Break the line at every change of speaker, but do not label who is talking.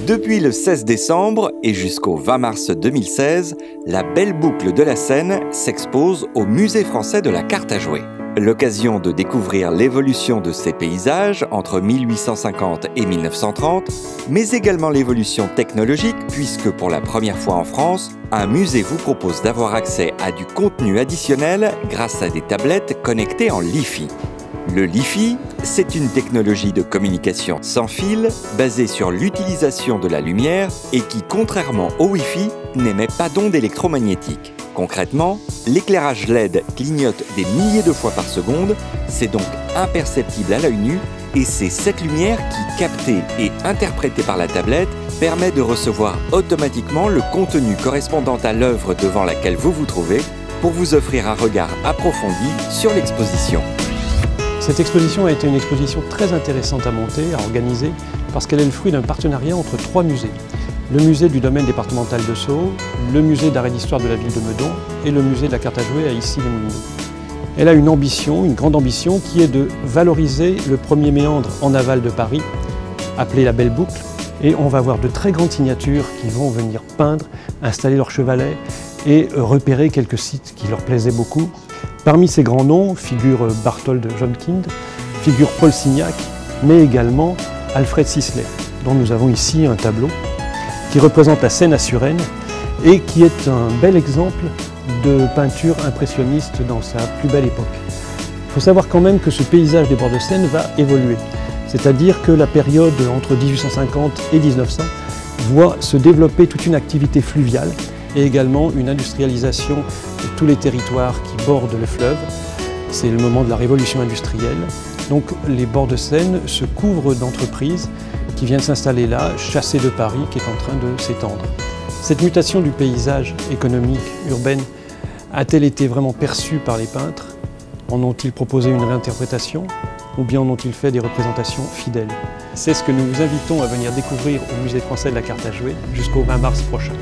Depuis le 16 décembre et jusqu'au 20 mars 2016, la belle boucle de la Seine s'expose au Musée français de la carte à jouer. L'occasion de découvrir l'évolution de ces paysages entre 1850 et 1930, mais également l'évolution technologique puisque pour la première fois en France, un musée vous propose d'avoir accès à du contenu additionnel grâce à des tablettes connectées en Li-Fi. Le Li-Fi, c'est une technologie de communication sans fil basée sur l'utilisation de la lumière et qui, contrairement au Wi-Fi, n'émet pas d'ondes électromagnétiques. Concrètement, l'éclairage LED clignote des milliers de fois par seconde, c'est donc imperceptible à l'œil nu et c'est cette lumière qui, captée et interprétée par la tablette, permet de recevoir automatiquement le contenu correspondant à l'œuvre devant laquelle vous vous trouvez pour vous offrir un regard approfondi sur l'exposition.
Cette exposition a été une exposition très intéressante à monter, à organiser, parce qu'elle est le fruit d'un partenariat entre 3 musées. Le musée du domaine départemental de Sceaux, le musée d'art et d'histoire de la ville de Meudon et le musée de la carte à jouer à Issy-les-Moulineaux. Elle a une ambition, une grande ambition, qui est de valoriser le premier méandre en aval de Paris, appelé la Belle Boucle, et on va voir de très grandes signatures qui vont venir peindre, installer leur chevalet et repérer quelques sites qui leur plaisaient beaucoup. Parmi ces grands noms figure Barthold Johnkind, figure Paul Signac, mais également Alfred Sisley, dont nous avons ici un tableau qui représente la Seine à Suresnes et qui est un bel exemple de peinture impressionniste dans sa plus belle époque. Il faut savoir quand même que ce paysage des bords de Seine va évoluer, c'est-à-dire que la période entre 1850 et 1900 voit se développer toute une activité fluviale et également une industrialisation de tous les territoires qui bordent le fleuve. C'est le moment de la révolution industrielle. Donc les bords de Seine se couvrent d'entreprises qui viennent s'installer là, chassées de Paris, qui est en train de s'étendre. Cette mutation du paysage économique, urbaine, a-t-elle été vraiment perçue par les peintres? En ont-ils proposé une réinterprétation? Ou bien en ont-ils fait des représentations fidèles? C'est ce que nous vous invitons à venir découvrir au Musée français de la carte à jouer jusqu'au 20 mars prochain.